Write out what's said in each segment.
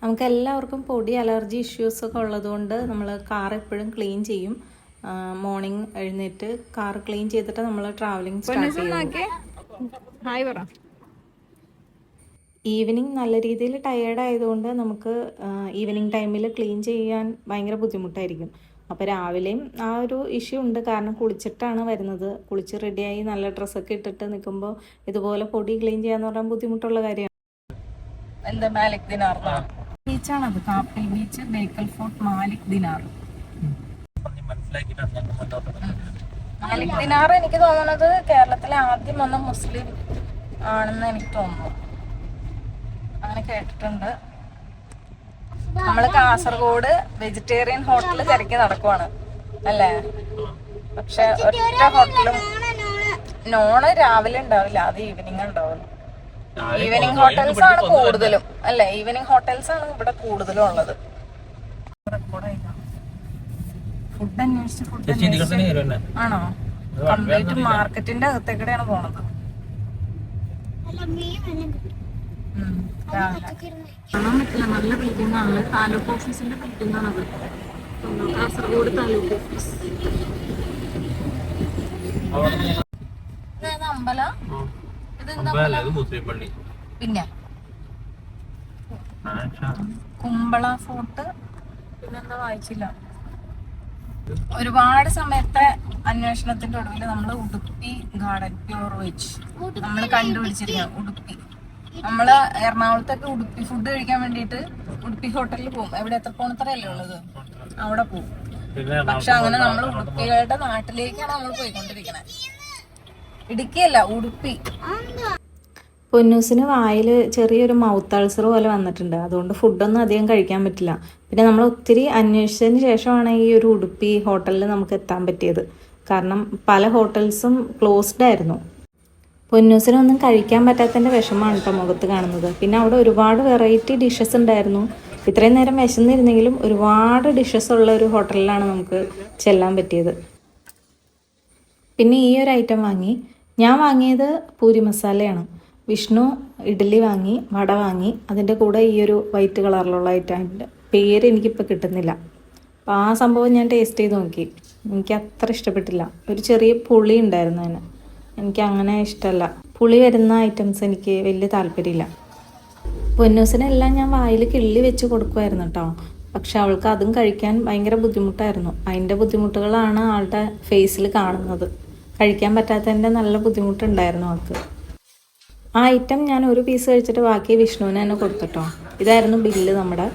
നമുക്ക് എല്ലാവർക്കും പൊടി അലർജി ഇഷ്യൂസൊക്കെ ഉള്ളതുകൊണ്ട് നമ്മൾ കാർ എപ്പോഴും ക്ലീൻ ചെയ്യും. മോർണിംഗ് എഴുന്നേറ്റ് കാർ ക്ലീൻ ചെയ്തിട്ട് നമ്മൾ ട്രാവലിംഗ് സ്റ്റാർട്ട് ചെയ്യും. ഈവനിങ് നല്ല രീതിയിൽ ടയേർഡ് ആയതുകൊണ്ട് നമുക്ക് ഈവനിങ് ടൈമിൽ ക്ലീൻ ചെയ്യാൻ ഭയങ്കര ബുദ്ധിമുട്ടായിരിക്കും. അപ്പോൾ രാവിലെയും ആ ഒരു ഇഷ്യൂ ഉണ്ട്, കാരണം കുളിച്ചിട്ടാണ് വരുന്നത്. കുളിച്ച് റെഡിയായി നല്ല ഡ്രസ്സൊക്കെ ഇട്ടിട്ട് നിൽക്കുമ്പോൾ ഇതുപോലെ പൊടി ക്ലീൻ ചെയ്യാന്ന് പറഞ്ഞാൽ ബുദ്ധിമുട്ടുള്ള കാര്യമാണ്. എന്താ മാലിക് ദിനാർ ബീച്ചാണത്, കാപ്പിൽ ബീച്ച്, ബേക്കൽ ഫോർട്ട്, മാലിക് ദിനാർ. മാലിക് ദിനാർ എനിക്ക് തോന്നുന്നത് കേരളത്തിലെ ആദ്യം വന്ന മുസ്ലിം ആണെന്ന് എനിക്ക് തോന്നുന്നു, അങ്ങനെ കേട്ടിട്ടുണ്ട്. നമ്മള് കാസർഗോഡ് വെജിറ്റേറിയൻ ഹോട്ടൽ തിരക്കി നടക്കുവാണ് അല്ലേ? പക്ഷെ ഒറ്റ ഹോട്ടലും നോണ് രാവിലെ ഉണ്ടാവില്ല, അത് ഈവനിങ് ഉണ്ടാവുള്ളൂ. ഈവനിങ് ഹോട്ടൽസ് ആണ് കൂടുതലും അല്ലെ? ഈവനിങ് ഹോട്ടൽസ് ആണ് ഇവിടെ കൂടുതലും ഉള്ളത്. ഫുഡ് അന്വേഷിച്ച് ആണോ? കംപ്ലീറ്റ് മാർക്കറ്റിന്റെ അകത്തേക്കൂടെയാണ് പോണത്. കാണാൻ പറ്റില്ല, നല്ല ബിൽഡിംഗ് ആണ്. താലൂക്ക് ഓഫീസിന്റെ ബിൽഡിംഗ് ആണത്, കാസർഗോഡ് താലൂക്ക് ഓഫീസ്. അമ്പല പിന്നെ കുമ്പള ഫോർട്ട്, പിന്നെന്താ വായിച്ചില്ല. ഒരുപാട് സമയത്തെ അന്വേഷണത്തിന്റെ ഒടുവിൽ നമ്മൾ ഉടുപ്പി ഗാർഡൻ പ്യൂർ വെജ് നമ്മൾ കണ്ടുപിടിച്ചിരിക്കുകയാണ്. ഉടുപ്പി നമ്മള് എറണാകുളത്തൊക്കെ ഉടുപ്പി ഫുഡ് കഴിക്കാൻ വേണ്ടിയിട്ട് ഉടുപ്പി ഹോട്ടലിൽ പോകും. എവിടെ എത്രപ്പോണത്തറയല്ലേ ഉള്ളത്, അവിടെ പോകും. പക്ഷെ അങ്ങനെ നമ്മൾ ഉടുപ്പികളുടെ നാട്ടിലേക്കാണ് നമ്മൾ പോയിക്കൊണ്ടിരിക്കണത്. ഇടുക്കിയല്ല, ഉടുപ്പി. പൊന്നൂസിന് വായിൽ ചെറിയൊരു മൗത്ത് അൾസർ പോലെ വന്നിട്ടുണ്ട്, അതുകൊണ്ട് ഫുഡൊന്നും അധികം കഴിക്കാൻ പറ്റില്ല. പിന്നെ നമ്മൾ ഒത്തിരി അന്വേഷിച്ചതിന് ശേഷമാണ് ഈ ഒരു ഉടുപ്പി ഹോട്ടലിൽ നമുക്ക് എത്താൻ പറ്റിയത്, കാരണം പല ഹോട്ടൽസും ക്ലോസ്ഡ് ആയിരുന്നു. പൊന്നൂസിനൊന്നും കഴിക്കാൻ പറ്റാത്തതിൻ്റെ വിഷമമാണ് കേട്ടോ മുഖത്ത് കാണുന്നത്. പിന്നെ അവിടെ ഒരുപാട് വെറൈറ്റി ഡിഷസ് ഉണ്ടായിരുന്നു. ഇത്രയും നേരം വിശന്നിരുന്നെങ്കിലും ഒരുപാട് ഡിഷസ് ഉള്ള ഒരു ഹോട്ടലിലാണ് നമുക്ക് ചെല്ലാൻ പറ്റിയത്. പിന്നെ ഈ ഒരു ഐറ്റം വാങ്ങി. ഞാൻ വാങ്ങിയത് പൂരി മസാലയാണ്. വിഷ്ണു ഇഡ്ഡലി വാങ്ങി, വട വാങ്ങി. അതിൻ്റെ കൂടെ ഈ ഒരു വൈറ്റ് കളറിലുള്ള ഐറ്റത്തിൻ്റെ പേര് എനിക്കിപ്പോൾ കിട്ടുന്നില്ല. അപ്പോൾ ആ സംഭവം ഞാൻ ടേസ്റ്റ് ചെയ്ത് നോക്കി. എനിക്ക് അത്ര ഇഷ്ടപ്പെട്ടില്ല. ഒരു ചെറിയ പുളി ഉണ്ടായിരുന്നു അതിന്, എനിക്ക് അങ്ങനെ ഇഷ്ടമല്ല. പുളി വരുന്ന ഐറ്റംസ് എനിക്ക് വലിയ താല്പര്യമില്ല. പൊന്നൂസിനെല്ലാം ഞാൻ വായിൽ കിള്ളി വെച്ച് കൊടുക്കുമായിരുന്നു കേട്ടോ. പക്ഷെ അവൾക്ക് അതും കഴിക്കാൻ ഭയങ്കര ബുദ്ധിമുട്ടായിരുന്നു. അതിൻ്റെ ബുദ്ധിമുട്ടുകളാണ് ആളുടെ ഫേസിൽ കാണുന്നത്. കഴിക്കാൻ പറ്റാത്തതിൻ്റെ നല്ല ബുദ്ധിമുട്ടുണ്ടായിരുന്നു അവൾക്ക്. ആ ഐറ്റം ഞാൻ ഒരു പീസ് കഴിച്ചിട്ട് ബാക്കി വിഷ്ണുവിന് തന്നെ കൊടുത്തിട്ടോ. ഇതായിരുന്നു ബില്ല് നമ്മുടെ.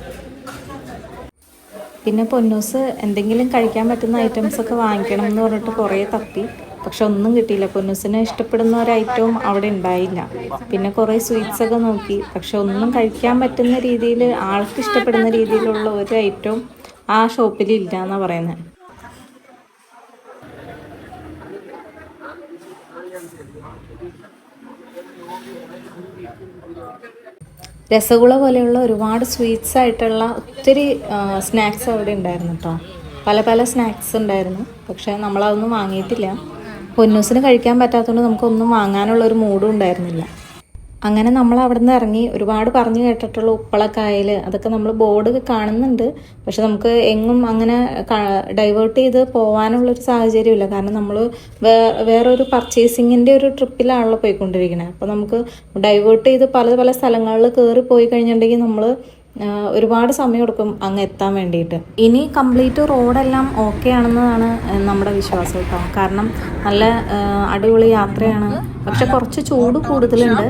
പിന്നെ പൊന്നൂസ് എന്തെങ്കിലും കഴിക്കാൻ പറ്റുന്ന ഐറ്റംസൊക്കെ വാങ്ങിക്കണം എന്ന് പറഞ്ഞിട്ട് കുറേ തപ്പി, പക്ഷെ ഒന്നും കിട്ടിയില്ല. പൊന്നൂസിന് ഇഷ്ടപ്പെടുന്ന ഒരു ഐറ്റവും അവിടെ ഉണ്ടായില്ല. പിന്നെ കുറേ സ്വീറ്റ്സൊക്കെ നോക്കി, പക്ഷെ ഒന്നും കഴിക്കാൻ പറ്റുന്ന രീതിയിൽ, ആൾക്ക് ഇഷ്ടപ്പെടുന്ന രീതിയിലുള്ള ഒരു ഐറ്റവും ആ ഷോപ്പിൽ ഇല്ല എന്നാണ് പറയുന്നത്. രസഗുള പോലെയുള്ള ഒരുപാട് സ്വീറ്റ്സ് ആയിട്ടുള്ള ഒത്തിരി സ്നാക്സ് അവിടെ ഉണ്ടായിരുന്നു കേട്ടോ. പല പല സ്നാക്സ് ഉണ്ടായിരുന്നു, പക്ഷെ നമ്മളതൊന്നും വാങ്ങിയിട്ടില്ല. പൊന്നൂസിന് കഴിക്കാൻ പറ്റാത്തതുകൊണ്ട് നമുക്കൊന്നും വാങ്ങാനുള്ള ഒരു മൂഡും ഉണ്ടായിരുന്നില്ല. അങ്ങനെ നമ്മൾ അവിടെ നിന്ന് ഇറങ്ങി. ഒരുപാട് പറഞ്ഞു കേട്ടിട്ടുള്ള ഉപ്പളക്കായൽ, അതൊക്കെ നമ്മൾ ബോർഡ് കാണുന്നുണ്ട്, പക്ഷെ നമുക്ക് എങ്ങും അങ്ങനെ ഡൈവേർട്ട് ചെയ്ത് പോകാനുള്ളൊരു സാഹചര്യമില്ല. കാരണം നമ്മൾ വേറൊരു പർച്ചേസിങ്ങിൻ്റെ ഒരു ട്രിപ്പിലാണല്ലോ പോയിക്കൊണ്ടിരിക്കുന്നത്. അപ്പോൾ നമുക്ക് ഡൈവേർട്ട് ചെയ്ത് പല പല സ്ഥലങ്ങളിൽ കയറി പോയി കഴിഞ്ഞിട്ടുണ്ടെങ്കിൽ നമ്മൾ ഒരുപാട് സമയം എടുക്കും അങ്ങ് എത്താൻ വേണ്ടിയിട്ട്. ഇനി കംപ്ലീറ്റ് റോഡെല്ലാം ഓക്കെ ആണെന്നതാണ് നമ്മുടെ വിശ്വാസം കേട്ടോ. കാരണം നല്ല അടിപൊളി യാത്രയാണ്, പക്ഷെ കുറച്ച് ചൂട് കൂടുതലുണ്ട്.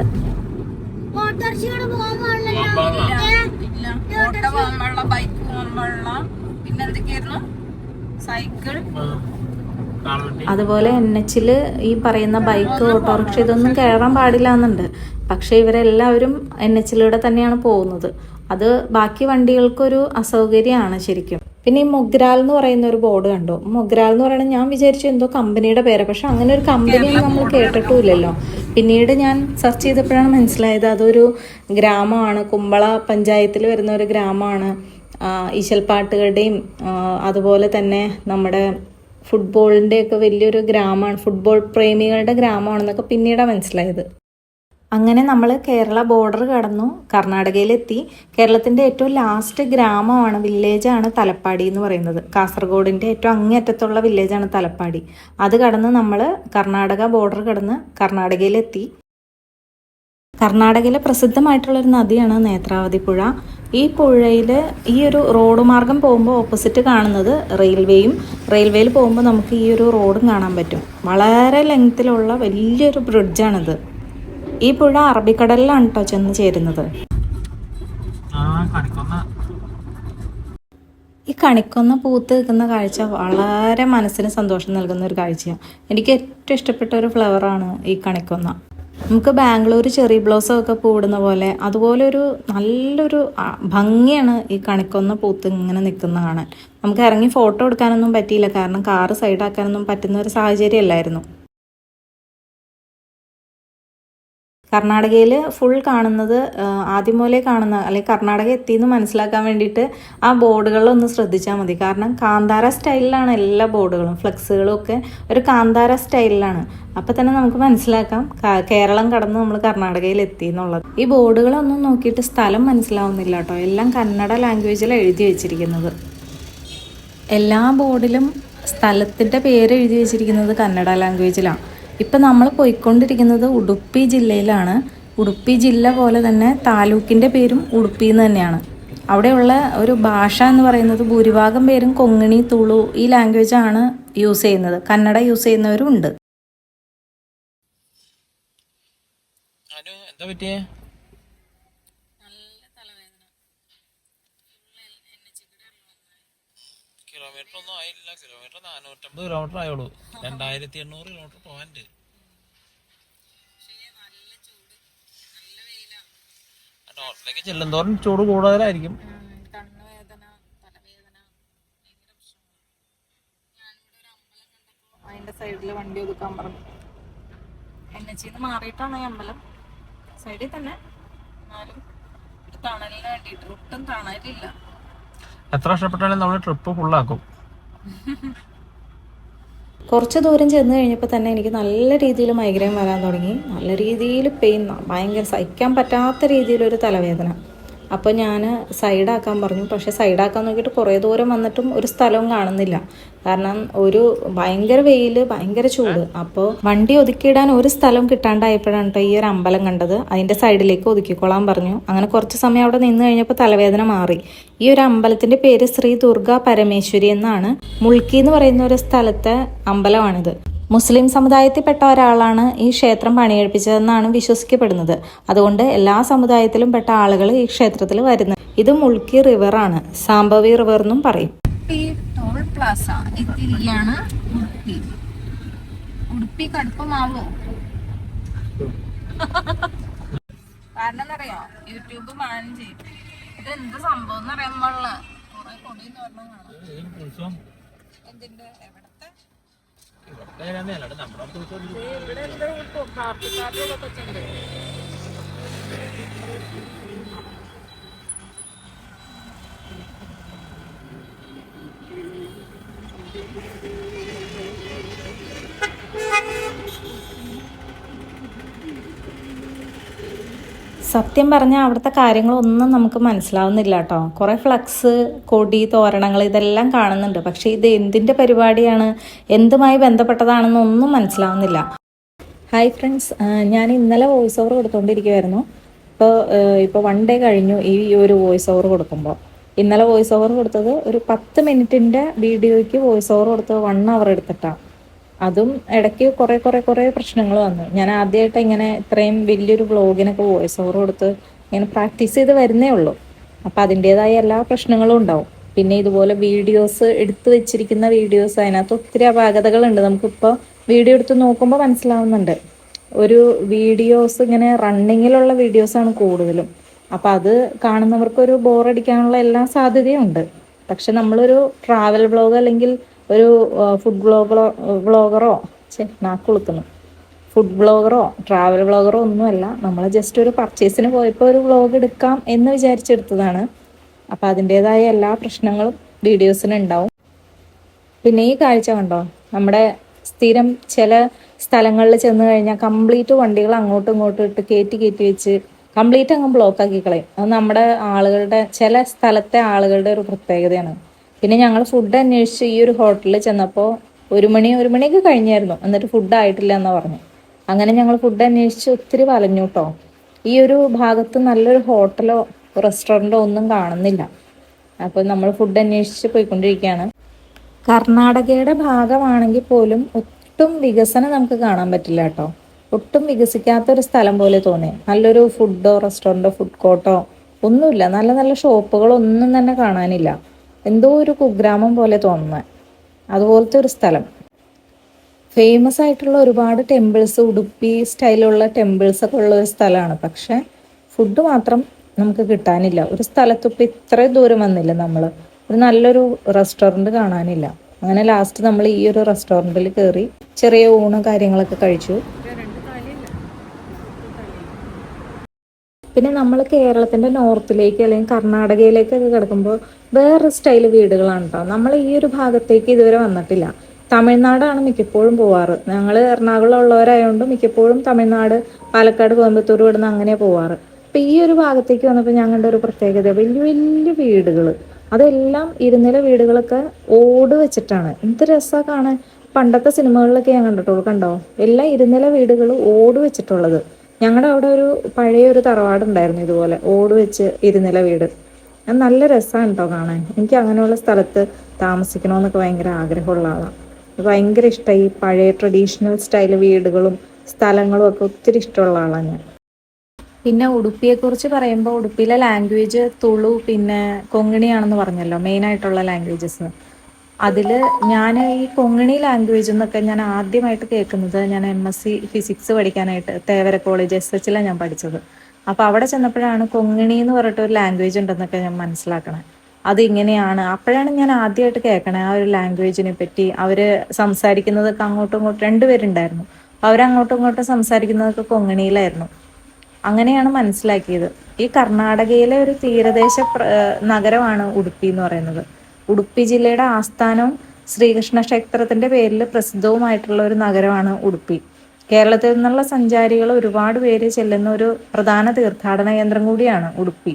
അതുപോലെ NH ഈ പറയുന്ന ബൈക്ക്, ഓട്ടോറിക്ഷ ഇതൊന്നും കയറാൻ പാടില്ല എന്നുണ്ട്. പക്ഷെ ഇവരെല്ലാവരും NH തന്നെയാണ് പോകുന്നത്. അത് ബാക്കി വണ്ടികൾക്കൊരു അസൗകര്യമാണ് ശരിക്കും. പിന്നെ ഈ മൊഗ്രാൽ എന്ന് പറയുന്ന ഒരു ബോർഡ് കണ്ടു. മൊഗ്രാൽ എന്ന് പറയുന്നത് ഞാൻ വിചാരിച്ചു എന്തോ കമ്പനിയുടെ പേര്, പക്ഷെ അങ്ങനെ ഒരു കമ്പനി നമ്മൾ കേട്ടിട്ടുമില്ലല്ലോ. പിന്നീട് ഞാൻ സെർച്ച് ചെയ്തപ്പോഴാണ് മനസ്സിലായത് അതൊരു ഗ്രാമമാണ്, കുമ്പള പഞ്ചായത്തിൽ വരുന്ന ഒരു ഗ്രാമമാണ്. ഈശൽപ്പാട്ടുകളുടെയും അതുപോലെ തന്നെ നമ്മുടെ ഫുട്ബോളിൻ്റെയൊക്കെ വലിയൊരു ഗ്രാമമാണ്, ഫുട്ബോൾ പ്രേമികളുടെ ഗ്രാമമാണെന്നൊക്കെ പിന്നീടാണ് മനസ്സിലായത്. അങ്ങനെ നമ്മൾ കേരള ബോർഡർ കടന്നു കർണാടകയിലെത്തി. കേരളത്തിൻ്റെ ഏറ്റവും ലാസ്റ്റ് ഗ്രാമമാണ്, വില്ലേജാണ് തലപ്പാടി എന്ന് പറയുന്നത്. കാസർഗോഡിൻ്റെ ഏറ്റവും അങ്ങേയറ്റത്തുള്ള വില്ലേജാണ് തലപ്പാടി. അത് കടന്ന് നമ്മൾ കർണാടക ബോർഡർ കടന്ന് കർണാടകയിലെത്തി. കർണാടകയിലെ പ്രസിദ്ധമായിട്ടുള്ളൊരു നദിയാണ് നേത്രാവതി പുഴ. ഈ പുഴയിൽ ഈ ഒരു റോഡ് മാർഗം പോകുമ്പോൾ ഓപ്പോസിറ്റ് കാണുന്നത് റെയിൽവേയിൽ പോകുമ്പോൾ നമുക്ക് ഈ ഒരു റോഡും കാണാൻ പറ്റും. വളരെ ലെങ്ത്തിലുള്ള വലിയൊരു ബ്രിഡ്ജാണിത്. ഈ പുഴ അറബിക്കടലിലാണ് കേട്ടോ ചെന്ന് ചേരുന്നത്. ഈ കണിക്കൊന്ന പൂത്ത് നിൽക്കുന്ന കാഴ്ച വളരെ മനസ്സിന് സന്തോഷം നൽകുന്ന ഒരു കാഴ്ചയാണ്. എനിക്ക് ഏറ്റവും ഇഷ്ടപ്പെട്ട ഒരു ഫ്ലവറാണ് ഈ കണിക്കൊന്ന. നമുക്ക് ബാംഗ്ലൂർ ചെറി ബ്ലോസം ഒക്കെ പൂടുന്ന പോലെ അതുപോലെ ഒരു നല്ലൊരു ഭംഗിയാണ് ഈ കണിക്കൊന്ന പൂത്ത് ഇങ്ങനെ നിൽക്കുന്ന കാണാൻ. നമുക്ക് ഇറങ്ങി ഫോട്ടോ എടുക്കാനൊന്നും പറ്റിയില്ല, കാരണം കാറ് സൈഡാക്കാനൊന്നും പറ്റുന്ന ഒരു സാഹചര്യമല്ലായിരുന്നു. കർണാടകയിൽ ഫുൾ കാണുന്നത് ആദ്യം പോലെ കാണുന്ന, അല്ലെങ്കിൽ കർണാടക എത്തിയെന്ന് മനസ്സിലാക്കാൻ വേണ്ടിയിട്ട് ആ ബോർഡുകളിലൊന്ന് ശ്രദ്ധിച്ചാൽ മതി. കാരണം കാന്താര സ്റ്റൈലിലാണ് എല്ലാ ബോർഡുകളും, ഫ്ലെക്സുകളും ഒക്കെ ഒരു കാന്താര സ്റ്റൈലിലാണ്. അപ്പം തന്നെ നമുക്ക് മനസ്സിലാക്കാം കേരളം കടന്ന് നമ്മൾ കർണാടകയിൽ എത്തി എന്നുള്ളത്. ഈ ബോർഡുകളൊന്നും നോക്കിയിട്ട് സ്ഥലം മനസ്സിലാവുന്നില്ല കേട്ടോ, എല്ലാം കന്നഡ ലാംഗ്വേജിലാണ് എഴുതി വെച്ചിരിക്കുന്നത്. എല്ലാ ബോർഡിലും സ്ഥലത്തിൻ്റെ പേര് എഴുതി വെച്ചിരിക്കുന്നത് കന്നഡ ലാംഗ്വേജിലാണ്. ഇപ്പം നമ്മൾ പോയിക്കൊണ്ടിരിക്കുന്നത് ഉടുപ്പി ജില്ലയിലാണ്. ഉടുപ്പി ജില്ല പോലെ തന്നെ താലൂക്കിൻ്റെ പേരും ഉടുപ്പി എന്ന് തന്നെയാണ്. അവിടെയുള്ള ഒരു ഭാഷ എന്ന് പറയുന്നത് ഭൂരിഭാഗം പേരും കൊങ്ങിണി, തുളു ഈ ലാംഗ്വേജാണ് യൂസ് ചെയ്യുന്നത്. കന്നഡ യൂസ് ചെയ്യുന്നവരും ഉണ്ട്. കിലോമീറ്റർ ഒന്നും ആയില്ല, കിലോമീറ്റർ 450 കിലോമീറ്റർ ആയുള്ളൂ. 2800 കിലോമീറ്റർ പോകാനുണ്ട്. നോർത്തിലേക്ക് ചെല്ലുന്തോറും ചൂട് കൂടുതലായിരിക്കും. അതിന്റെ സൈഡിൽ വണ്ടി ഒതുക്കാൻ പറഞ്ഞു. NH മാറിയിട്ടാണ് ഈ അമ്പലം, സൈഡിൽ തന്നെ. എന്നാലും തണലിന് വേണ്ടിയിട്ട് ഒട്ടും തണലില്ല. എത്ര കഷ്ടപ്പെട്ടാലും നമ്മൾ ട്രിപ്പ് ഫുള്ളാക്കും. കുറച്ച് ദൂരം ചെന്ന് കഴിഞ്ഞപ്പോൾ തന്നെ എനിക്ക് നല്ല രീതിയിൽ മൈഗ്രെയിൻ വരാൻ തുടങ്ങി. നല്ല രീതിയിൽ പെയിൻ, ഭയങ്കര സഹിക്കാൻ പറ്റാത്ത രീതിയിലൊരു തലവേദന. അപ്പോൾ ഞാൻ സൈഡാക്കാൻ പറഞ്ഞു. പക്ഷേ സൈഡാക്കാൻ നോക്കിയിട്ട് കുറേ ദൂരം വന്നിട്ടും ഒരു സ്ഥലവും കാണുന്നില്ല. കാരണം ഒരു ഭയങ്കര വെയിൽ, ഭയങ്കര ചൂട്. അപ്പോൾ വണ്ടി ഒതുക്കിയിടാൻ ഒരു സ്ഥലം കിട്ടാണ്ടായപ്പോഴാണ് കേട്ടോ ഈ ഒരു അമ്പലം കണ്ടത്. അതിൻ്റെ സൈഡിലേക്ക് ഒതുക്കിക്കൊള്ളാൻ പറഞ്ഞു. അങ്ങനെ കുറച്ച് സമയം അവിടെ നിന്ന് കഴിഞ്ഞപ്പോൾ തലവേദന മാറി. ഈ ഒരു അമ്പലത്തിൻ്റെ പേര് ശ്രീ ദുർഗ പരമേശ്വരി എന്നാണ്. മുൾക്കി എന്ന് പറയുന്ന ഒരു സ്ഥലത്തെ അമ്പലമാണിത്. മുസ്ലിം സമുദായത്തിൽപ്പെട്ട ഒരാളാണ് ഈ ക്ഷേത്രം പണിയെടുപ്പിച്ചതെന്നാണ് വിശ്വസിക്കപ്പെടുന്നത്. അതുകൊണ്ട് എല്ലാ സമുദായത്തിലും പെട്ട ആളുകൾ ഈ ക്ഷേത്രത്തിൽ വരുന്നത്. ഇത് മുൾക്കി റിവറാണ്, സാംബവി റിവർ എന്നും പറയും. ടോൾ പ്ലാസ എത്തിയിരിക്കുകയാണ്. ഉടുപ്പി കടുപ്പമാവോ? കാരണം എന്നറിയോ, യൂട്യൂബ് ബാൻ ചെയ്യും. ഇത് എന്ത് സംഭവം എന്നറിയാൻ പാടില്ല. കുറെ കൊടിയെന്ന് പറഞ്ഞാൽ എന്തിന്റെ എവിടത്തെ ഇവിടെ എന്താ കാർട്ടിക്കാർഡുകളൊക്കെ ഉണ്ട്. സത്യം പറഞ്ഞാൽ അവിടുത്തെ കാര്യങ്ങളൊന്നും നമുക്ക് മനസ്സിലാവുന്നില്ല കേട്ടോ. കുറേ ഫ്ലക്സ്, കൊടി, തോരണങ്ങൾ ഇതെല്ലാം കാണുന്നുണ്ട്. പക്ഷേ ഇത് എന്തിൻ്റെ പരിപാടിയാണ്, എന്തുമായി ബന്ധപ്പെട്ടതാണെന്നൊന്നും മനസ്സിലാവുന്നില്ല. ഹായ് ഫ്രണ്ട്സ്, ഞാൻ ഇന്നലെ വോയിസ് ഓവർ കൊടുത്തുകൊണ്ടിരിക്കുമായിരുന്നു. ഇപ്പോൾ 1 ഡേ കഴിഞ്ഞു ഈ ഒരു വോയിസ് ഓവർ കൊടുക്കുമ്പോൾ. ഇന്നലെ വോയിസ് ഓവർ കൊടുത്തത് ഒരു 10 മിനിറ്റിൻ്റെ വീഡിയോയ്ക്ക് വോയിസ് ഓവർ കൊടുത്തത് 1 അവർ എടുത്തിട്ടാണ്. അതും ഇടയ്ക്ക് കുറേ പ്രശ്നങ്ങൾ വന്നു. ഞാൻ ആദ്യമായിട്ട് ഇങ്ങനെ ഇത്രയും വലിയൊരു വ്ളോഗിനൊക്കെ വോയിസ് ഓവർ കൊടുത്ത് ഇങ്ങനെ പ്രാക്ടീസ് ചെയ്ത് വരുന്നേ ഉള്ളൂ. അപ്പം അതിൻ്റേതായ എല്ലാ പ്രശ്നങ്ങളും ഉണ്ടാവും. പിന്നെ ഇതുപോലെ വീഡിയോസ് എടുത്തു വെച്ചിരിക്കുന്ന വീഡിയോസ്, അതിനകത്ത് ഒത്തിരി അപാകതകളുണ്ട്. നമുക്കിപ്പോൾ വീഡിയോ എടുത്ത് നോക്കുമ്പോൾ മനസ്സിലാവുന്നുണ്ട്. ഒരു വീഡിയോസ് ഇങ്ങനെ റണ്ണിങ്ങിലുള്ള വീഡിയോസാണ് കൂടുതലും. അപ്പം അത് കാണുന്നവർക്കൊരു ബോറടിക്കാനുള്ള എല്ലാ സാധ്യതയും ഉണ്ട്. പക്ഷെ നമ്മളൊരു ട്രാവൽ വ്ളോഗ് അല്ലെങ്കിൽ ഒരു ഫുഡ് വ്ളോഗറോ ഫുഡ് വ്ളോഗറോ ട്രാവൽ വ്ളോഗറോ ഒന്നുമല്ല. നമ്മൾ ജസ്റ്റ് ഒരു പർച്ചേസിന് പോയപ്പോൾ ഒരു വ്ളോഗ് എടുക്കാം എന്ന് വിചാരിച്ചെടുത്തതാണ്. അപ്പോൾ അതിൻ്റേതായ എല്ലാ പ്രശ്നങ്ങളും വീഡിയോസിന് ഉണ്ടാവും. പിന്നെ ഈ കാഴ്ച കണ്ടോ, നമ്മുടെ സ്ഥിരം ചില സ്ഥലങ്ങളിൽ ചെന്ന് കഴിഞ്ഞാൽ കംപ്ലീറ്റ് വണ്ടികൾ അങ്ങോട്ടും ഇങ്ങോട്ടും ഇട്ട് കയറ്റി കയറ്റി വെച്ച് കംപ്ലീറ്റ് അങ്ങ് ബ്ലോക്ക് ആക്കി കളയും. അത് നമ്മുടെ ആളുകളുടെ, ചില സ്ഥലത്തെ ആളുകളുടെ ഒരു പ്രത്യേകതയാണ്. പിന്നെ ഞങ്ങൾ ഫുഡ് അന്വേഷിച്ച് ഈ ഒരു ഹോട്ടലിൽ ചെന്നപ്പോൾ 1 മണിയൊക്കെ കഴിഞ്ഞായിരുന്നു, എന്നിട്ട് ഫുഡ് ആയിട്ടില്ല എന്നാണ് പറഞ്ഞു. അങ്ങനെ ഞങ്ങൾ ഫുഡ് അന്വേഷിച്ച് ഒത്തിരി വലഞ്ഞു കേട്ടോ. ഈ ഒരു ഭാഗത്ത് നല്ലൊരു ഹോട്ടലോ റെസ്റ്റോറൻറ്റോ ഒന്നും കാണുന്നില്ല. അപ്പോൾ നമ്മൾ ഫുഡ് അന്വേഷിച്ച് പോയിക്കൊണ്ടിരിക്കുകയാണ്. കർണാടകയുടെ ഭാഗമാണെങ്കിൽ പോലും ഒട്ടും വികസനം നമുക്ക് കാണാൻ പറ്റില്ല കേട്ടോ. ഒട്ടും വികസിക്കാത്തൊരു സ്ഥലം പോലെ തോന്നി. നല്ലൊരു ഫുഡോ റെസ്റ്റോറൻറ്റോ ഫുഡ് കോർട്ടോ ഒന്നുമില്ല. നല്ല നല്ല ഷോപ്പുകളൊന്നും തന്നെ കാണാനില്ല. എന്തോ ഒരു കുഗ്രാമം പോലെ തോന്നുന്നത്, അതുപോലത്തെ ഒരു സ്ഥലം. ഫേമസ് ആയിട്ടുള്ള ഒരുപാട് ടെമ്പിൾസ്, ഉടുപ്പി സ്റ്റൈലുള്ള ടെമ്പിൾസ് ഒക്കെ ഉള്ള ഒരു സ്ഥലമാണ്. പക്ഷെ ഫുഡ് മാത്രം നമുക്ക് കിട്ടാനില്ല. ഒരു സ്ഥലത്തിപ്പോൾ ഇത്രയും ദൂരം വന്നില്ല നമ്മൾ, ഒരു നല്ലൊരു റെസ്റ്റോറൻറ്റ് കാണാനില്ല. അങ്ങനെ ലാസ്റ്റ് നമ്മൾ ഈ ഒരു റെസ്റ്റോറൻറ്റിൽ കയറി ചെറിയ ഊണ് കാര്യങ്ങളൊക്കെ കഴിച്ചു. പിന്നെ നമ്മൾ കേരളത്തിൻ്റെ നോർത്തിലേക്ക് അല്ലെങ്കിൽ കർണാടകയിലേക്കൊക്കെ കിടക്കുമ്പോൾ വേറൊരു സ്റ്റൈൽ വീടുകളാണ് കേട്ടോ. നമ്മൾ ഈ ഒരു ഭാഗത്തേക്ക് ഇതുവരെ വന്നിട്ടില്ല. തമിഴ്നാടാണ് മിക്കപ്പോഴും പോവാറ്. ഞങ്ങൾ എറണാകുളം ഉള്ളവരായതുകൊണ്ട് മിക്കപ്പോഴും തമിഴ്നാട്, പാലക്കാട്, കോയമ്പത്തൂർ ഇവിടുന്ന് അങ്ങനെ പോവാറ്. അപ്പം ഈ ഒരു ഭാഗത്തേക്ക് വന്നപ്പോൾ ഞങ്ങളുടെ ഒരു പ്രത്യേകത, വലിയ വലിയ വീടുകൾ, അതെല്ലാം ഇരുനില വീടുകളൊക്കെ ഓട് വെച്ചിട്ടാണ്. എന്ത് രസമാണ് കാണാൻ. പണ്ടത്തെ സിനിമകളിലൊക്കെ ഞാൻ കണ്ടിട്ടുള്ളൂ, കണ്ടോ, എല്ലാം ഇരുനില വീടുകൾ ഓട് വെച്ചിട്ടുള്ളത്. ഞങ്ങളുടെ അവിടെ ഒരു പഴയ ഒരു തറവാടുണ്ടായിരുന്നു ഇതുപോലെ ഓട് വെച്ച് ഇരുനില വീട്. അത് നല്ല രസമാണ് കേട്ടോ കാണാൻ. എനിക്ക് അങ്ങനെയുള്ള സ്ഥലത്ത് താമസിക്കണമെന്നൊക്കെ ഭയങ്കര ആഗ്രഹമുള്ള ആളാണ്. ഭയങ്കര ഇഷ്ടമായി ഈ പഴയ ട്രഡീഷണൽ സ്റ്റൈൽ വീടുകളും സ്ഥലങ്ങളും ഒക്കെ ഒത്തിരി ഇഷ്ടമുള്ള ആളാണ് ഞാൻ. പിന്നെ ഉടുപ്പിയെക്കുറിച്ച് പറയുമ്പോൾ ഉടുപ്പിയിലെ ലാംഗ്വേജ് തുളു പിന്നെ കൊങ്ങിണിയാണെന്ന് പറഞ്ഞല്ലോ മെയിനായിട്ടുള്ള ലാംഗ്വേജസ്. അതിൽ ഞാൻ ഈ കൊങ്ങിണി ലാംഗ്വേജ് എന്നൊക്കെ ഞാൻ ആദ്യമായിട്ട് കേൾക്കുന്നത്, ഞാൻ MSc ഫിസിക്സ് പഠിക്കാനായിട്ട് തേവര കോളേജ് SH ഞാൻ പഠിച്ചത്. അപ്പോൾ അവിടെ ചെന്നപ്പോഴാണ് കൊങ്ങിണി എന്ന് പറഞ്ഞിട്ട് ഒരു ലാംഗ്വേജ് ഉണ്ടെന്നൊക്കെ ഞാൻ മനസ്സിലാക്കണേ. അതിങ്ങനെയാണ്, അപ്പോഴാണ് ഞാൻ ആദ്യമായിട്ട് കേൾക്കണേ ആ ഒരു ലാംഗ്വേജിനെ പറ്റി. അവർ സംസാരിക്കുന്നതൊക്കെ അങ്ങോട്ടും ഇങ്ങോട്ടും, രണ്ടുപേരുണ്ടായിരുന്നു, അവരങ്ങോട്ടും ഇങ്ങോട്ടും സംസാരിക്കുന്നതൊക്കെ കൊങ്ങിണിയിലായിരുന്നു. അങ്ങനെയാണ് മനസ്സിലാക്കിയത്. ഈ കർണാടകയിലെ ഒരു തീരദേശ നഗരമാണ് ഉടുപ്പി എന്ന് പറയുന്നത്. ഉടുപ്പി ജില്ലയുടെ ആസ്ഥാനവും ശ്രീകൃഷ്ണ ക്ഷേത്രത്തിന്റെ പേരിൽ പ്രസിദ്ധവുമായിട്ടുള്ള ഒരു നഗരമാണ് ഉടുപ്പി. കേരളത്തിൽ നിന്നുള്ള സഞ്ചാരികൾ ഒരുപാട് പേര് ചെല്ലുന്ന ഒരു പ്രധാന തീർത്ഥാടന കേന്ദ്രം കൂടിയാണ് ഉടുപ്പി.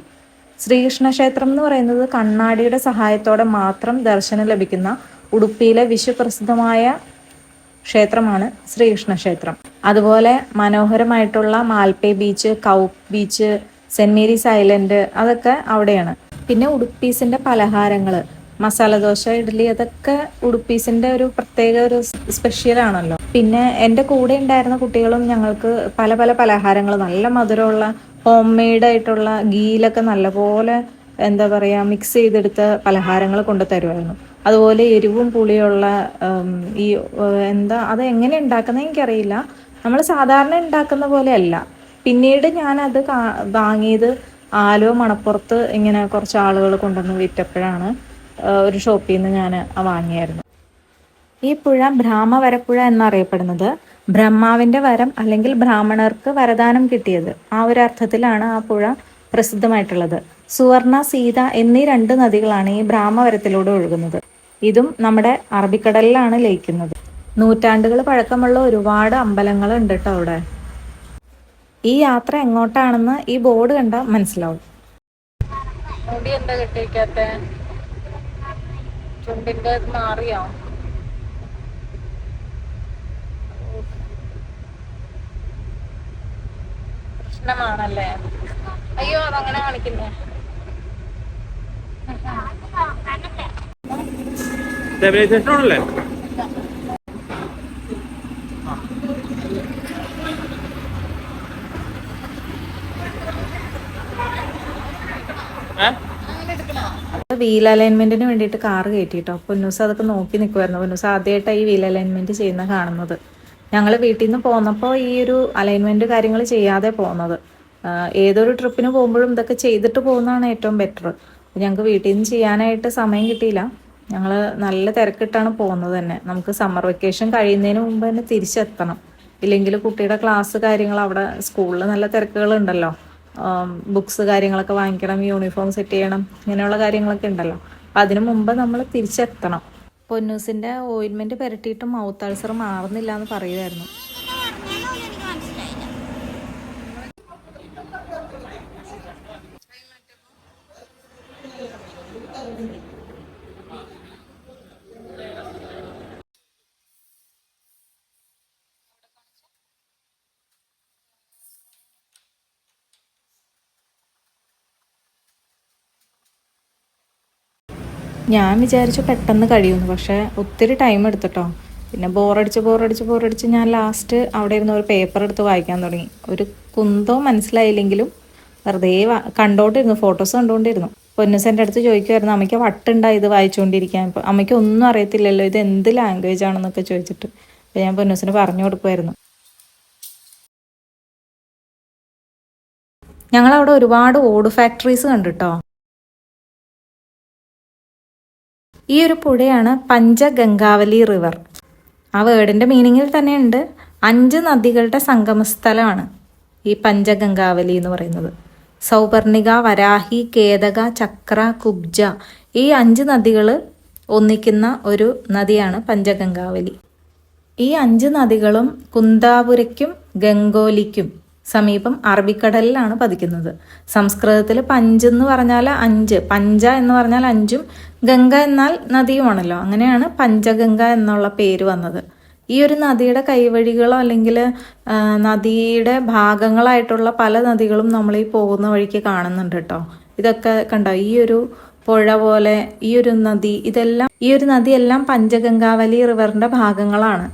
ശ്രീകൃഷ്ണ ക്ഷേത്രം എന്ന് പറയുന്നത് കണ്ണാടിയുടെ സഹായത്തോടെ മാത്രം ദർശനം ലഭിക്കുന്ന ഉടുപ്പിയിലെ വിശ്വപ്രസിദ്ധമായ ക്ഷേത്രമാണ് ശ്രീകൃഷ്ണ ക്ഷേത്രം. അതുപോലെ മനോഹരമായിട്ടുള്ള Malpe beach, Kaup beach, Saint Mary's island, അതൊക്കെ അവിടെയാണ്. പിന്നെ ഉടുപ്പീസിന്റെ പലഹാരങ്ങൾ, മസാല ദോശ, ഇഡ്ഡലി, അതൊക്കെ ഉടുപ്പീസിന്റെ ഒരു പ്രത്യേക ഒരു സ്പെഷ്യലാണല്ലോ. പിന്നെ എൻ്റെ കൂടെ ഉണ്ടായിരുന്ന കുട്ടികളും ഞങ്ങൾക്ക് പല പല പലഹാരങ്ങൾ, നല്ല മധുരമുള്ള ഹോം മെയ്ഡ് ആയിട്ടുള്ള ഗീലൊക്കെ നല്ലപോലെ എന്താ പറയുക മിക്സ് ചെയ്തെടുത്ത പലഹാരങ്ങൾ കൊണ്ട് തരുമായിരുന്നു. അതുപോലെ എരിവും പുളിയുള്ള ഈ അത് എങ്ങനെ ഉണ്ടാക്കുന്നത് എനിക്കറിയില്ല, നമ്മൾ സാധാരണ ഉണ്ടാക്കുന്ന പോലെ അല്ല. പിന്നീട് ഞാനത് വാങ്ങിയത് ആലുവ മണപ്പുറത്ത് ഇങ്ങനെ കുറച്ച് ആളുകൾ കൊണ്ടുവന്ന് വിറ്റപ്പോഴാണ് ഒരു ഷോപ്പിൽ നിന്ന് ഞാൻ വാങ്ങിയായിരുന്നു. ഈ പുഴ ബ്രാഹ്മവരപ്പുഴ എന്നറിയപ്പെടുന്നത് ബ്രഹ്മാവിൻ്റെ വരം അല്ലെങ്കിൽ ബ്രാഹ്മണർക്ക് വരദാനം കിട്ടിയത്, ആ ഒരു അർത്ഥത്തിലാണ് ആ പുഴ പ്രസിദ്ധമായിട്ടുള്ളത്. സുവർണ, സീത എന്നീ 2 നദികളാണ് ഈ ബ്രാഹ്മവരത്തിലൂടെ ഒഴുകുന്നത്. ഇതും നമ്മുടെ അറബിക്കടലിലാണ് ലയിക്കുന്നത്. നൂറ്റാണ്ടുകൾ പഴക്കമുള്ള ഒരുപാട് അമ്പലങ്ങൾ ഉണ്ട് കേട്ടോ അവിടെ. ഈ യാത്ര എങ്ങോട്ടാണെന്ന് ഈ ബോർഡ് കണ്ടാൽ മനസ്സിലാവും. മുടി എന്താ കെട്ടിക്കാത്ത? ചുണ്ടിന്റെ മാറിയോ? പ്രശ്നമാണല്ലേ? അയ്യോ, അതങ്ങനെ കാണിക്കുന്നേ. സ്റ്റെബിലൈസേഷൻ വീൽ അലൈൻമെന്റിന് വേണ്ടിയിട്ട് കാറ് കയറ്റിട്ടോ. പൊന്നൂസ് അതൊക്കെ നോക്കി നിൽക്കുമായിരുന്നു. പൊന്നൂസ് ആദ്യമായിട്ടാണ് ഈ വീൽ അലൈൻമെന്റ് ചെയ്യുന്ന കാണുന്നത്. ഞങ്ങൾ വീട്ടിൽ നിന്ന് പോന്നപ്പോൾ ഈ ഒരു അലൈൻമെന്റ് കാര്യങ്ങൾ ചെയ്യാതെ പോകുന്നത്. ഏതൊരു ട്രിപ്പിന് പോകുമ്പോഴും ഇതൊക്കെ ചെയ്തിട്ട് പോകുന്നതാണ് ഏറ്റവും ബെറ്റർ. ഞങ്ങൾക്ക് വീട്ടിൽ നിന്ന് ചെയ്യാനായിട്ട് സമയം കിട്ടിയില്ല. ഞങ്ങൾ നല്ല തിരക്കിട്ടാണ് പോകുന്നത് തന്നെ. നമുക്ക് സമ്മർ വെക്കേഷൻ കഴിയുന്നതിന് മുമ്പ് തന്നെ തിരിച്ചെത്തണം. ഇല്ലെങ്കിൽ കുട്ടിയുടെ ക്ലാസ് കാര്യങ്ങൾ അവിടെ സ്കൂളിൽ നല്ല തിരക്കുകളുണ്ടല്ലോ. ബുക്സ് കാര്യങ്ങളൊക്കെ വാങ്ങിക്കണം, യൂണിഫോം സെറ്റ് ചെയ്യണം, ഇങ്ങനെയുള്ള കാര്യങ്ങളൊക്കെ ഉണ്ടല്ലോ. അപ്പം അതിനു മുമ്പ് നമ്മൾ തിരിച്ചെത്തണം. പൊന്നൂസിൻ്റെ ഓയിൻമെൻറ്റ് പുരട്ടിയിട്ടും മൗത്ത് അൾസർ മാറുന്നില്ല എന്ന് പറയുമായിരുന്നു. ഞാൻ വിചാരിച്ചു പെട്ടെന്ന് കഴിയുമെന്ന്, പക്ഷേ ഒത്തിരി ടൈം എടുത്തിട്ടോ. പിന്നെ ബോറടിച്ച് ഞാൻ ലാസ്റ്റ് അവിടെ ഇരുന്ന് ഒരു പേപ്പർ എടുത്ത് വായിക്കാൻ തുടങ്ങി. ഒരു കുന്തവും മനസ്സിലായില്ലെങ്കിലും വെറുതെ കണ്ടോണ്ടിരുന്നു, ഫോട്ടോസ് കണ്ടുകൊണ്ടിരുന്നു. പൊന്നുസെൻ്റെ അടുത്ത് ചോദിക്കുമായിരുന്നു, അമ്മയ്ക്ക് വട്ടുണ്ടായി ഇത് വായിച്ചുകൊണ്ടിരിക്കാൻ. ഇപ്പം അമ്മയ്ക്ക് ഒന്നും അറിയത്തില്ലല്ലോ, ഇത് എന്ത് ലാംഗ്വേജ് ആണെന്നൊക്കെ ചോദിച്ചിട്ട്. അപ്പം ഞാൻ പൊന്നുസിന് പറഞ്ഞു കൊടുക്കുമായിരുന്നു. ഞങ്ങളവിടെ ഒരുപാട് ഓട് ഫാക്ടറീസ് കണ്ടിട്ടോ. ഈ ഒരു പുഴയാണ് പഞ്ചഗംഗാവലി റിവർ. ആ വേർഡിൻ്റെ മീനിങ്ങിൽ തന്നെയുണ്ട്. 5 നദികളുടെ സംഗമസ്ഥലമാണ് ഈ പഞ്ചഗംഗാവലി എന്ന് പറയുന്നത്. സൗപർണിക, വരാഹി, കേതക, ചക്ര, കുബ്ജ ഈ 5 നദികൾ ഒന്നിക്കുന്ന ഒരു നദിയാണ് പഞ്ചഗംഗാവലി. ഈ 5 നദികളും കുന്താപുരയ്ക്കും ഗംഗോലിക്കും സമീപം അറബിക്കടലിലാണ് പതിക്കുന്നത്. സംസ്കൃതത്തിൽ പഞ്ച് എന്ന് പറഞ്ഞാൽ 5, പഞ്ച എന്ന് പറഞ്ഞാൽ 5ഉം ഗംഗ എന്നാൽ നദിയുമാണല്ലോ. അങ്ങനെയാണ് പഞ്ചഗംഗ എന്നുള്ള പേര് വന്നത്. ഈ ഒരു നദിയുടെ കൈവഴികളോ അല്ലെങ്കിൽ നദിയുടെ ഭാഗങ്ങളായിട്ടുള്ള പല നദികളും നമ്മൾ ഈ പോകുന്ന വഴിക്ക് കാണുന്നുണ്ട് കേട്ടോ. ഇതൊക്കെ കണ്ടോ, ഈ ഒരു പുഴ പോലെ ഈ ഒരു നദി, ഈ ഒരു നദിയെല്ലാം പഞ്ചഗംഗാവലി റിവറിന്റെ ഭാഗങ്ങളാണ്.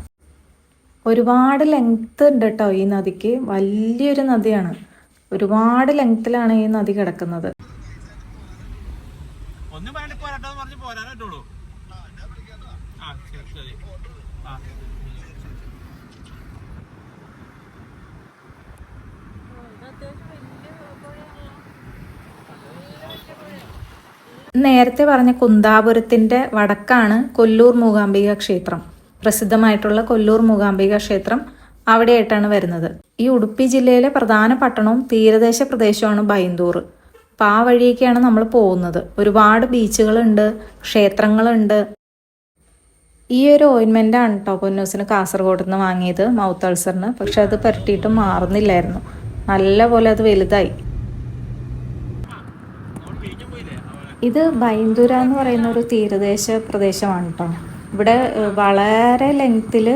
ഒരുപാട് ലെങ്ത് ഉണ്ട് കേട്ടോ ഈ നദിക്ക്. വലിയൊരു നദിയാണ്, ഒരുപാട് ലെങ്ത്തിലാണ് ഈ നദി കിടക്കുന്നത്. നേരത്തെ പറഞ്ഞ കുന്താപുരത്തിന്റെ വടക്കാണ് കൊല്ലൂർ മൂകാംബിക ക്ഷേത്രം. പ്രസിദ്ധമായിട്ടുള്ള കൊല്ലൂർ മൂകാംബിക ക്ഷേത്രം അവിടെയായിട്ടാണ് വരുന്നത്. ഈ ഉടുപ്പി ജില്ലയിലെ പ്രധാന പട്ടണവും തീരദേശ പ്രദേശമാണ് ബൈന്ദൂർ. അപ്പോൾ ആ വഴിയൊക്കെയാണ് നമ്മൾ പോകുന്നത്. ഒരുപാട് ബീച്ചുകളുണ്ട്, ക്ഷേത്രങ്ങളുണ്ട്. ഈ ഒരു ഓയിൻമെൻ്റാണ് കേട്ടോ പൊന്നൂസിന് കാസർഗോഡ് നിന്ന് വാങ്ങിയത്, മൗത്ത് അൾസറിന്. പക്ഷെ അത് പുരട്ടിയിട്ട് മാറുന്നില്ലായിരുന്നു, നല്ല പോലെ അത് വലുതായി. ഇത് ബൈന്ദുര എന്ന് പറയുന്ന ഒരു തീരദേശ പ്രദേശമാണ് കേട്ടോ. ഇവിടെ വളരെ ലെങ്ത്തിൽ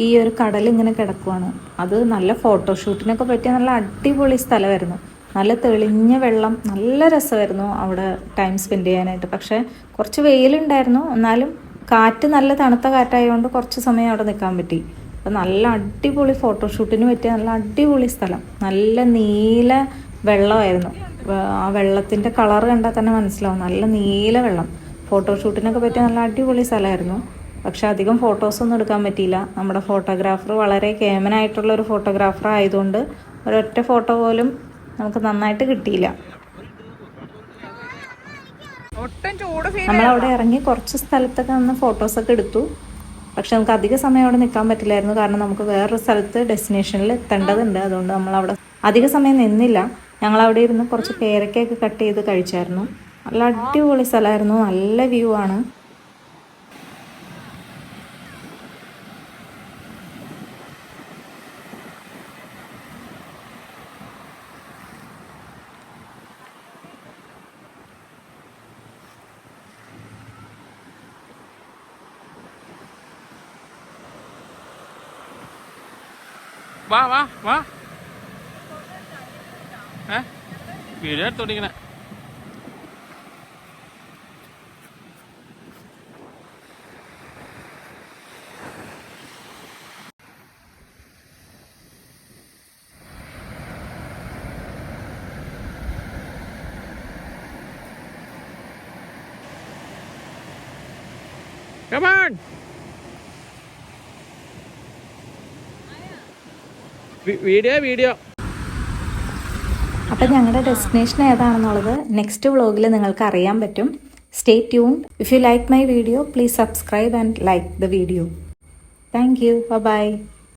ഈ ഒരു കടൽ ഇങ്ങനെ കിടക്കുവാണ്. അത് നല്ല ഫോട്ടോഷൂട്ടിനൊക്കെ പറ്റിയ നല്ല അടിപൊളി സ്ഥലമായിരുന്നു. നല്ല തെളിഞ്ഞ വെള്ളം, നല്ല രസമായിരുന്നു അവിടെ ടൈം സ്പെൻഡ് ചെയ്യാനായിട്ട്. പക്ഷേ കുറച്ച് വെയിലുണ്ടായിരുന്നു, എന്നാലും കാറ്റ് നല്ല തണുത്ത കാറ്റായതുകൊണ്ട് കുറച്ച് സമയം അവിടെ നിൽക്കാൻ പറ്റി. അപ്പോൾ നല്ല അടിപൊളി ഫോട്ടോഷൂട്ടിന് പറ്റിയ നല്ല അടിപൊളി സ്ഥലം. നല്ല നീല വെള്ളമായിരുന്നു. ആ വെള്ളത്തിൻ്റെ കളർ കണ്ടാൽ തന്നെ മനസ്സിലാവും, നല്ല നീല വെള്ളം. ഫോട്ടോഷൂട്ടിനൊക്കെ പറ്റിയ നല്ല അടിപൊളി സ്ഥലമായിരുന്നു. പക്ഷെ അധികം ഫോട്ടോസൊന്നും എടുക്കാൻ പറ്റിയില്ല. നമ്മുടെ ഫോട്ടോഗ്രാഫർ വളരെ കേമനായിട്ടുള്ളൊരു ഫോട്ടോഗ്രാഫർ ആയതുകൊണ്ട് ഒരൊറ്റ ഫോട്ടോ പോലും നമുക്ക് നന്നായിട്ട് കിട്ടിയില്ല. നമ്മളവിടെ ഇറങ്ങി കുറച്ച് സ്ഥലത്തൊക്കെ നിന്ന് ഫോട്ടോസൊക്കെ എടുത്തു. പക്ഷെ നമുക്ക് അധിക സമയം അവിടെ നിൽക്കാൻ പറ്റില്ലായിരുന്നു, കാരണം നമുക്ക് വേറൊരു സ്ഥലത്ത് ഡെസ്റ്റിനേഷനിൽ എത്തേണ്ടതുണ്ട്. അതുകൊണ്ട് നമ്മളവിടെ അധിക സമയം നിന്നില്ല. ഞങ്ങളവിടെ ഇരുന്ന് കുറച്ച് പേരക്കയൊക്കെ കട്ട് ചെയ്ത് കഴിച്ചായിരുന്നു. നല്ല അടിപൊളി സ്ഥലമായിരുന്നു, നല്ല വ്യൂ ആണ്. വാ വാ വാ, വീഡിയോ എടുത്തോണ്ടിരിക്കണേ. Come on. വീഡിയോ. അപ്പം ഞങ്ങളുടെ ഡെസ്റ്റിനേഷൻ ഏതാണെന്നുള്ളത് നെക്സ്റ്റ് വ്ളോഗിൽ നിങ്ങൾക്ക് അറിയാൻ പറ്റും. Stay tuned. If you like my video, please subscribe and like the video. Thank you. By.